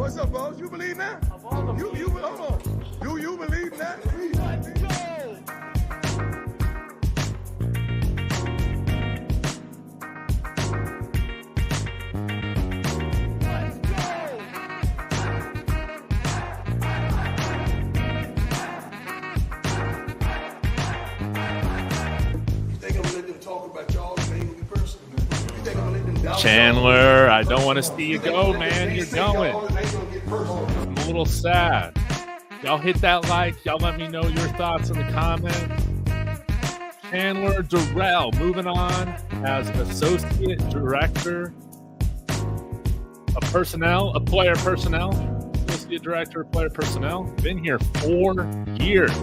What's up, boss? You believe that? Hold on. Do you believe that? Chandler, I don't want to see you go, man. You're going. I'm a little sad. Y'all hit that like. Y'all let me know your thoughts in the comments. Chandler Dorrell moving on as Associate Director of Player Personnel. Associate Director of Player Personnel. Been here 4 years.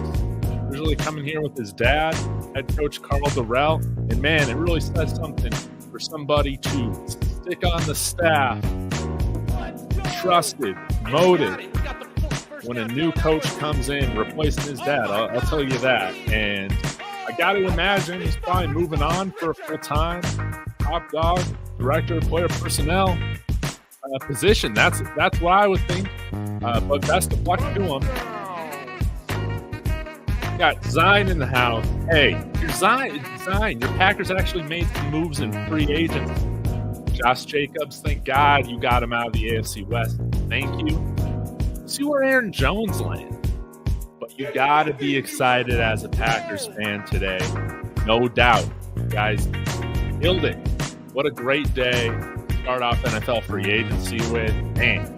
Usually coming here with his dad, head coach Carl Dorrell. And man, it really says something for somebody to stick on the staff, trusted, motivated. When a new coach comes in replacing his dad, I'll tell you that. And I got to imagine he's probably moving on for a full-time top dog, director of player personnel position. That's what I would think. But best of luck to him. Got Zion in the house. Hey, you're Zion. Your Packers actually made some moves in free agents. Josh Jacobs, thank God you got him out of the AFC West. Thank you. See where Aaron Jones lands. But you got to be excited as a Packers fan today. No doubt. You guys killed it. What a great day to start off NFL free agency with. Man.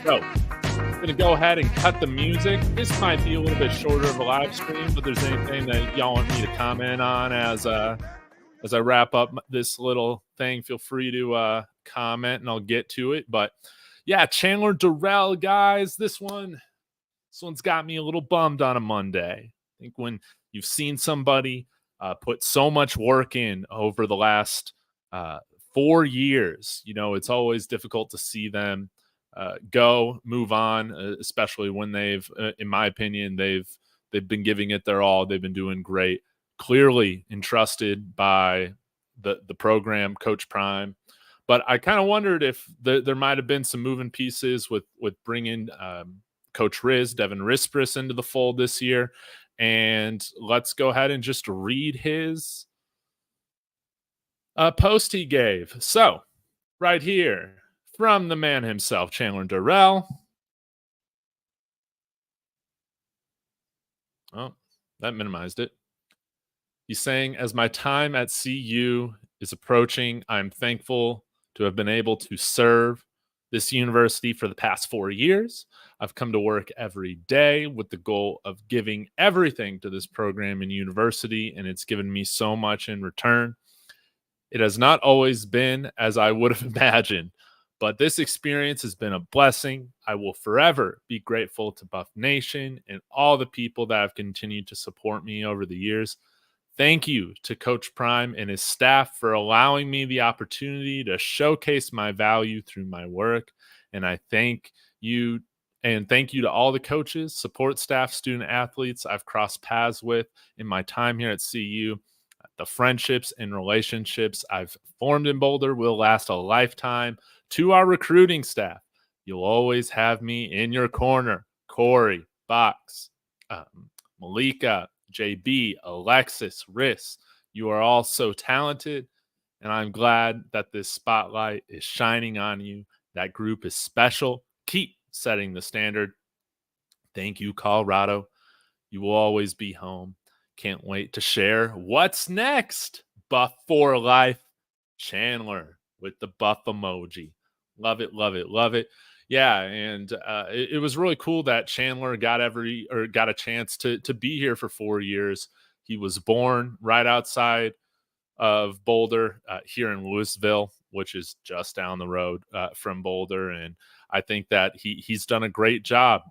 So, I'm going to go ahead and cut the music. This might be a little bit shorter of a live stream, but there's anything that y'all want me to comment on as I wrap up this little thing, feel free to comment and I'll get to it. But yeah, Chandler Dorrell, guys, this one's got me a little bummed on a Monday. I think when you've seen somebody put so much work in over the last 4 years, it's always difficult to see them move on, especially when they've, in my opinion, they've been giving it their all. They've been doing great, clearly entrusted by the program, Coach Prime. But I kind of wondered if there might have been some moving pieces with bringing Coach Devin Rispris into the fold this year. And let's go ahead and just read his post he gave. So right here, from the man himself, Chandler Dorrell. Oh, that minimized it. He's saying, as my time at CU is approaching, I'm thankful to have been able to serve this university for the past 4 years. I've come to work every day with the goal of giving everything to this program and university, and it's given me so much in return. It has not always been as I would have imagined, but this experience has been a blessing. I will forever be grateful to Buff Nation and all the people that have continued to support me over the years. Thank you to Coach Prime and his staff for allowing me the opportunity to showcase my value through my work. And I thank you to all the coaches, support staff, student athletes I've crossed paths with in my time here at CU. The friendships and relationships I've formed in Boulder will last a lifetime. To our recruiting staff, you'll always have me in your corner. Corey, Box, Malika, JB, Alexis, Riss, you are all so talented, and I'm glad that this spotlight is shining on you. That group is special. Keep setting the standard. Thank you, Colorado. You will always be home. Can't wait to share what's next. Buff for life. Chandler with the buff emoji. Love it, love it, love it. Yeah, and it was really cool that Chandler got a chance to be here for 4 years. He was born right outside of Boulder, here in Louisville, which is just down the road from Boulder, and I think that he's done a great job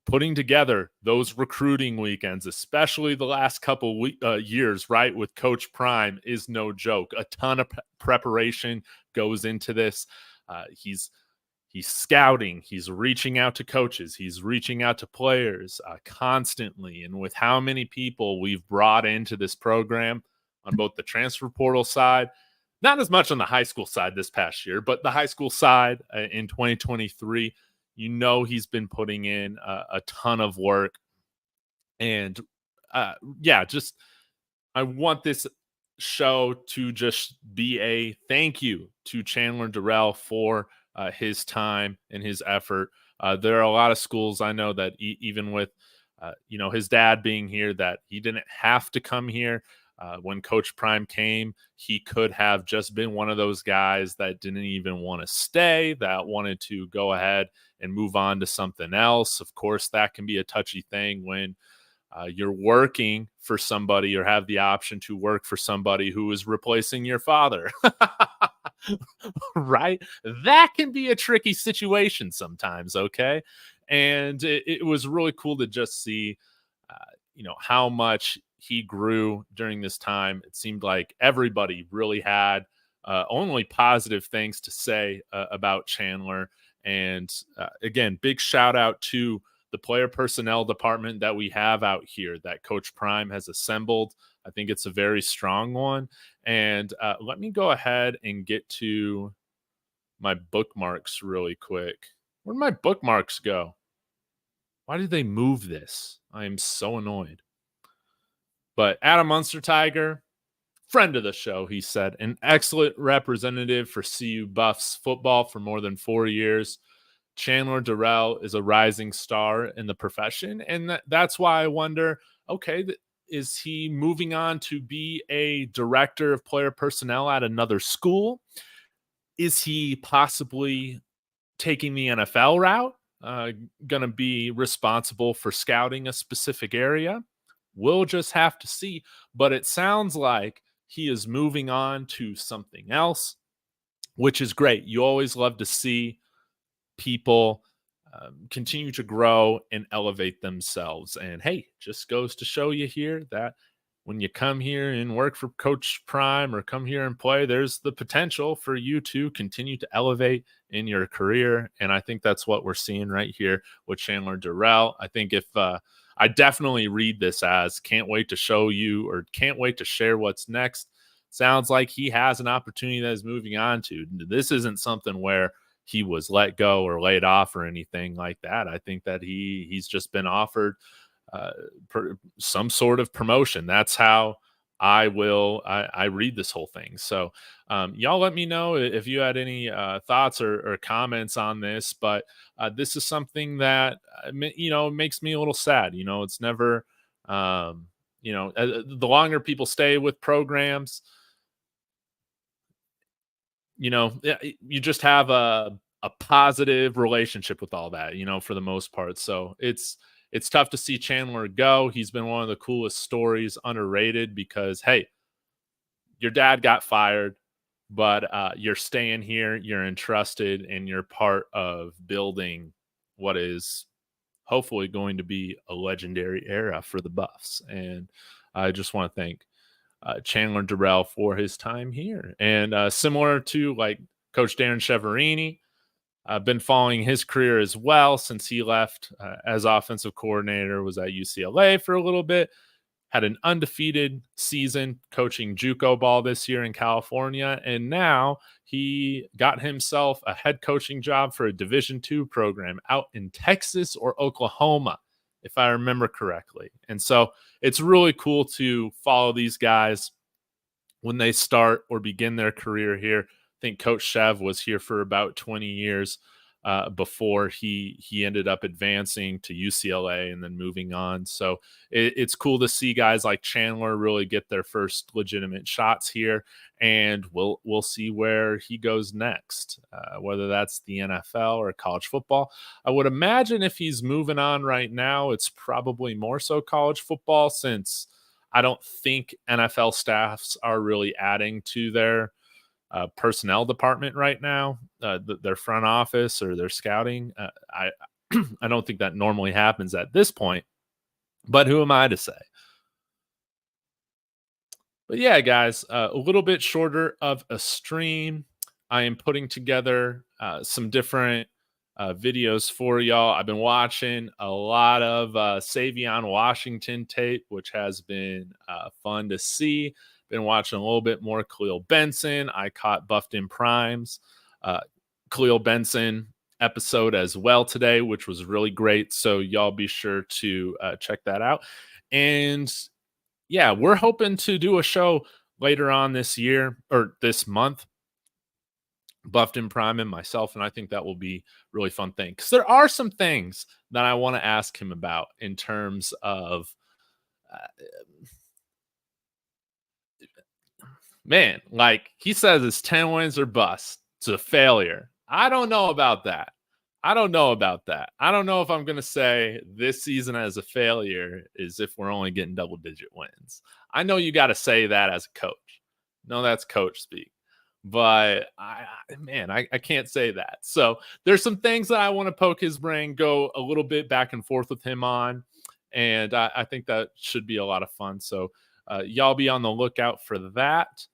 putting together those recruiting weekends, especially the last couple years, right, with Coach Prime, is no joke. A ton of preparation goes into this. He's scouting. He's reaching out to coaches. He's reaching out to players constantly. And with how many people we've brought into this program on both the transfer portal side not as much on the high school side this past year, but the high school side in 2023, he's been putting in a ton of work. And yeah, just I want this show to just be a thank you to Chandler Dorrell for his time and his effort. There are a lot of schools I know that even with his dad being here, that he didn't have to come here. When Coach Prime came, he could have just been one of those guys that didn't even want to stay, that wanted to go ahead and move on to something else. Of course, that can be a touchy thing when you're working for somebody or have the option to work for somebody who is replacing your father. Right? That can be a tricky situation sometimes, okay? And it was really cool to just see, how much he grew during this time. It seemed like everybody really had only positive things to say about Chandler. And again, big shout out to the player personnel department that we have out here that Coach Prime has assembled. I think it's a very strong one. And let me go ahead and get to my bookmarks really quick. Where'd my bookmarks go? Why did they move this? I am so annoyed. But Adam Munster Tiger, friend of the show, he said, an excellent representative for CU Buffs football for more than 4 years. Chandler Dorrell is a rising star in the profession. And that's why I wonder, okay, is he moving on to be a director of player personnel at another school? Is he possibly taking the NFL route? Going to be responsible for scouting a specific area? We'll just have to see. But it sounds like he is moving on to something else, which is great. You always love to see people continue to grow and elevate themselves. And hey, just goes to show you here that when you come here and work for Coach Prime or come here and play, there's the potential for you to continue to elevate in your career. And I think that's what we're seeing right here with Chandler Dorrell. I think if I definitely read this as can't wait to show you or can't wait to share what's next. Sounds like he has an opportunity that is moving on to. This isn't something where he was let go or laid off or anything like that. I think that he's just been offered some sort of promotion. That's how I read this whole thing. So y'all let me know if you had any thoughts or comments on this, but this is something that, makes me a little sad. It's never, the longer people stay with programs, you just have a positive relationship with all that, for the most part. So it's tough to see Chandler go. He's been one of the coolest stories, underrated, because hey, your dad got fired, but you're staying here, you're entrusted, and you're part of building what is hopefully going to be a legendary era for the Buffs. And I just want to thank Chandler Dorrell for his time here. And similar to like Coach Darren Cheverini, I've been following his career as well since he left as offensive coordinator, was at UCLA for a little bit, had an undefeated season coaching JUCO ball this year in California, and now he got himself a head coaching job for a Division II program out in Texas or Oklahoma, if I remember correctly. And so it's really cool to follow these guys when they start or begin their career here. I think Coach Chev was here for about 20 years before he ended up advancing to UCLA and then moving on. So it's cool to see guys like Chandler really get their first legitimate shots here, and we'll see where he goes next, whether that's the NFL or college football. I would imagine if he's moving on right now, it's probably more so college football, since I don't think NFL staffs are really adding to their personnel department right now, their front office or their scouting. I I don't think that normally happens at this point, but who am I to say? But yeah, guys, a little bit shorter of a stream. I am putting together some different videos for y'all. I've been watching a lot of Savion Washington tape, which has been fun to see. been watching a little bit more Khalil Benson. I caught Buffed in Prime's Khalil Benson episode as well today, which was really great. So y'all be sure to check that out. And yeah, we're hoping to do a show later on this year or this month, Buffed in Prime and myself, and I think that will be really fun thing, because there are some things that I want to ask him about in terms of man, like he says it's 10 wins or bust. It's a failure. I don't know about that. I don't know if I'm going to say this season as a failure is if we're only getting double-digit wins. I know you got to say that as a coach. No, that's coach speak. But I can't say that. So there's some things that I want to poke his brain, go a little bit back and forth with him on. And I think that should be a lot of fun. So y'all be on the lookout for that.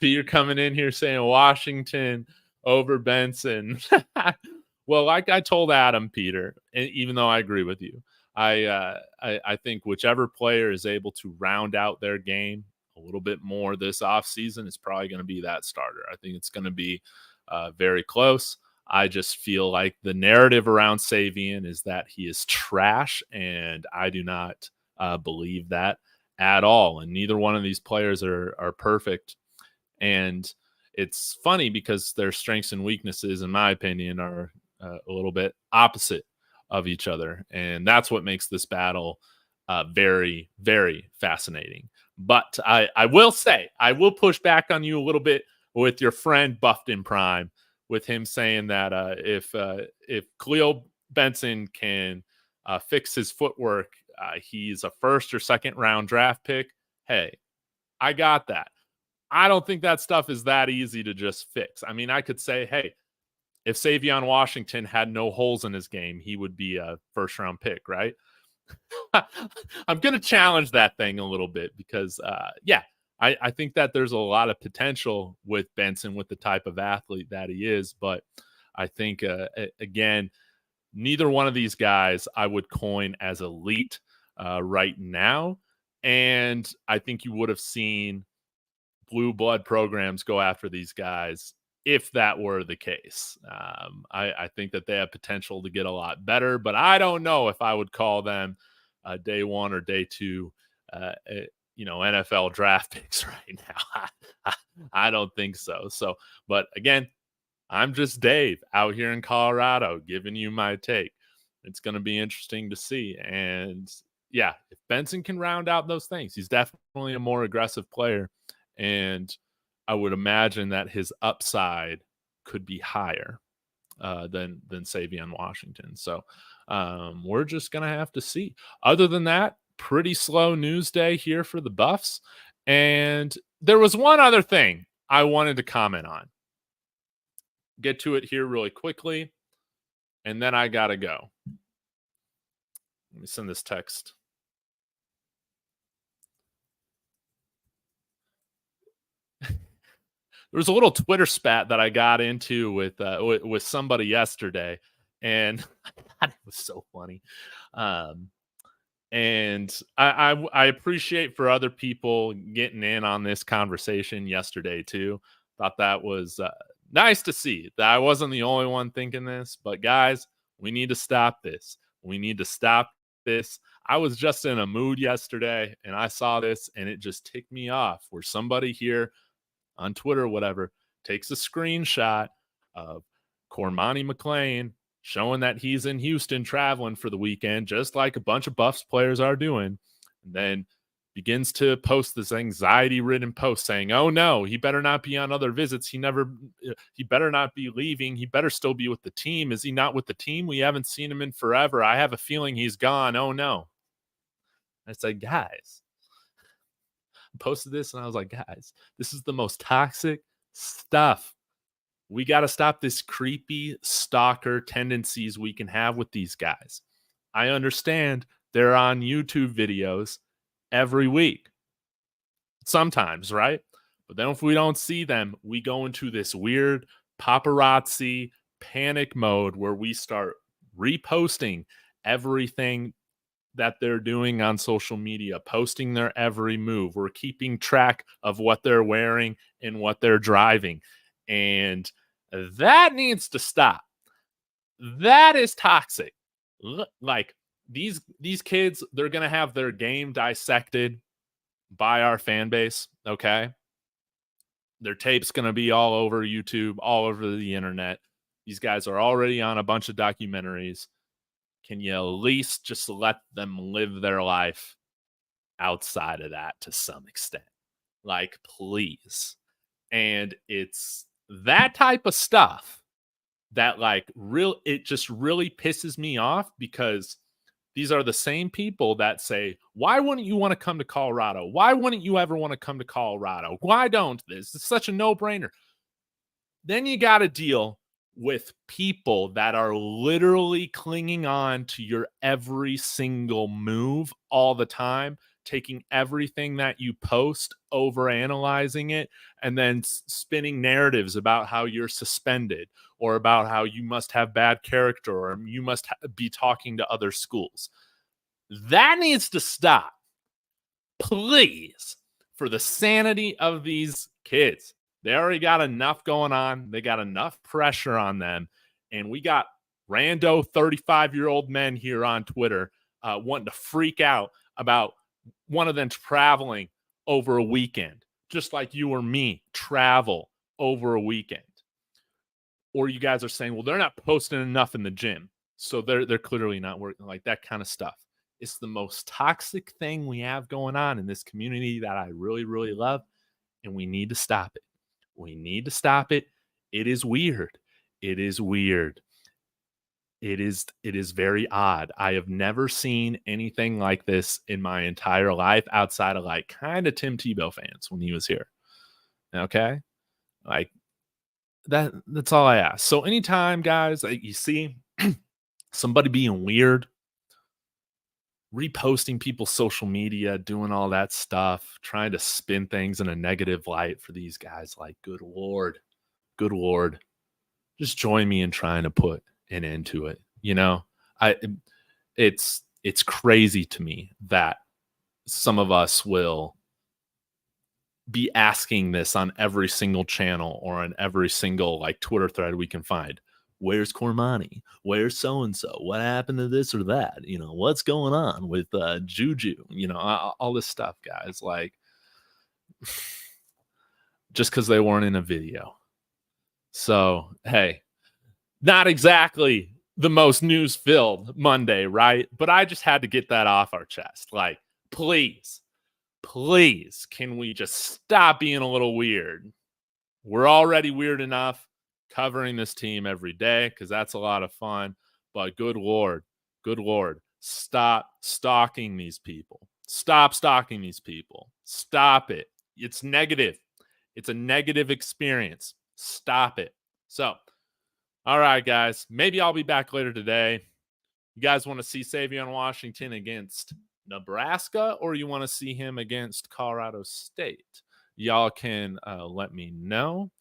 Peter coming in here saying Washington over Benson. Well, like I told Adam, Peter, and even though I agree with you, I think whichever player is able to round out their game a little bit more this offseason is probably going to be that starter. I think it's going to be very close. I just feel like the narrative around Savion is that he is trash, and I do not believe that at all. And neither one of these players are perfect. And it's funny because their strengths and weaknesses, in my opinion, are a little bit opposite of each other. And that's what makes this battle very, very fascinating. But I will say, I will push back on you a little bit with your friend Buffed in Prime, with him saying that if Khalil Benson can fix his footwork, he's a first or second round draft pick. Hey, I got that. I don't think that stuff is that easy to just fix. I mean, I could say, hey, if Savion Washington had no holes in his game, he would be a first round pick, right? I'm going to challenge that thing a little bit because, I think that there's a lot of potential with Benson, with the type of athlete that he is. But I think, again, neither one of these guys I would coin as elite right now. And I think you would have seen blue blood programs go after these guys if that were the case. I think that they have potential to get a lot better, but I don't know if I would call them day one or day two, NFL draft picks right now. I don't think so. So, but again, I'm just Dave out here in Colorado giving you my take. It's going to be interesting to see. And yeah, if Benson can round out those things, he's definitely a more aggressive player. And I would imagine that his upside could be higher than Savion Washington. So we're just going to have to see. Other than that, pretty slow news day here for the Buffs. And there was one other thing I wanted to comment on. Get to it here really quickly, and then I got to go. Let me send this text. There was a little Twitter spat that I got into with somebody yesterday, and I thought it was so funny. And I appreciate for other people getting in on this conversation yesterday too. Thought that was nice to see that I wasn't the only one thinking this. But guys, we need to stop this. We need to stop this. I was just in a mood yesterday, and I saw this, and it just ticked me off. Where somebody here on Twitter or whatever takes a screenshot of Cormani McClain showing that he's in Houston traveling for the weekend, just like a bunch of Buffs players are doing, and then begins to post this anxiety-ridden post saying, oh no, he better not be on other visits. He better not be leaving. He better still be with the team. Is he not with the team? We haven't seen him in forever. I have a feeling he's gone. Oh no. I said, guys, posted this and I was like, guys, this is the most toxic stuff. We got to stop this creepy stalker tendencies we can have with these guys. I understand they're on YouTube videos every week. Sometimes, right? But then if we don't see them, we go into this weird paparazzi panic mode where we start reposting everything that they're doing on social media, posting their every move. We're keeping track of what they're wearing and what they're driving. And that needs to stop. That is toxic. Like these kids, they're going to have their game dissected by our fan base, okay? Their tape's going to be all over YouTube, all over the internet. These guys are already on a bunch of documentaries. Can you at least just let them live their life outside of that to some extent? Like, please. And it's that type of stuff that it just really pisses me off, because these are the same people that say, why wouldn't you want to come to Colorado? Why wouldn't you ever want to come to Colorado? Why don't this? It's such a no-brainer. Then you got to deal with people that are literally clinging on to your every single move all the time, taking everything that you post, overanalyzing it, and then spinning narratives about how you're suspended, or about how you must have bad character, or you must be talking to other schools. That needs to stop. Please, for the sanity of these kids. They already got enough going on. They got enough pressure on them. And we got rando 35-year-old men here on Twitter wanting to freak out about one of them traveling over a weekend, just like you or me travel over a weekend. Or you guys are saying, well, they're not posting enough in the gym, so they're clearly not working, like that kind of stuff. It's the most toxic thing we have going on in this community that I really, really love, and we need to stop it. We need to stop it. It is weird. It is weird. It is very odd. I have never seen anything like this in my entire life, outside of like kind of Tim Tebow fans when he was here. Okay? Like that's all I ask. So anytime, guys, you see somebody being weird, reposting people's social media, doing all that stuff, trying to spin things in a negative light for these guys, like, good Lord, just join me in trying to put an end to it. You know, it's crazy to me that some of us will be asking this on every single channel or on every single like Twitter thread we can find. Where's Cormani? Where's so-and-so? What happened to this or that? You know, what's going on with Juju? You know, all this stuff, guys. Like, just because they weren't in a video. So, hey, not exactly the most news-filled Monday, right? But I just had to get that off our chest. Like, please, can we just stop being a little weird? We're already weird enough covering this team every day, because that's a lot of fun. But good Lord, stop stalking these people. Stop stalking these people. Stop it. It's negative. It's a negative experience. Stop it. So, all right, guys, maybe I'll be back later today. You guys want to see Savion Washington against Nebraska, or you want to see him against Colorado State? Y'all can let me know.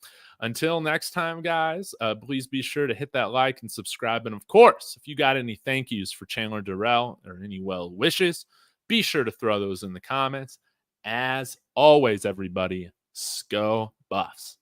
Until next time, guys, please be sure to hit that like and subscribe. And of course, if you got any thank yous for Chandler Dorrell or any well wishes, be sure to throw those in the comments. As always, everybody, Sko Buffs.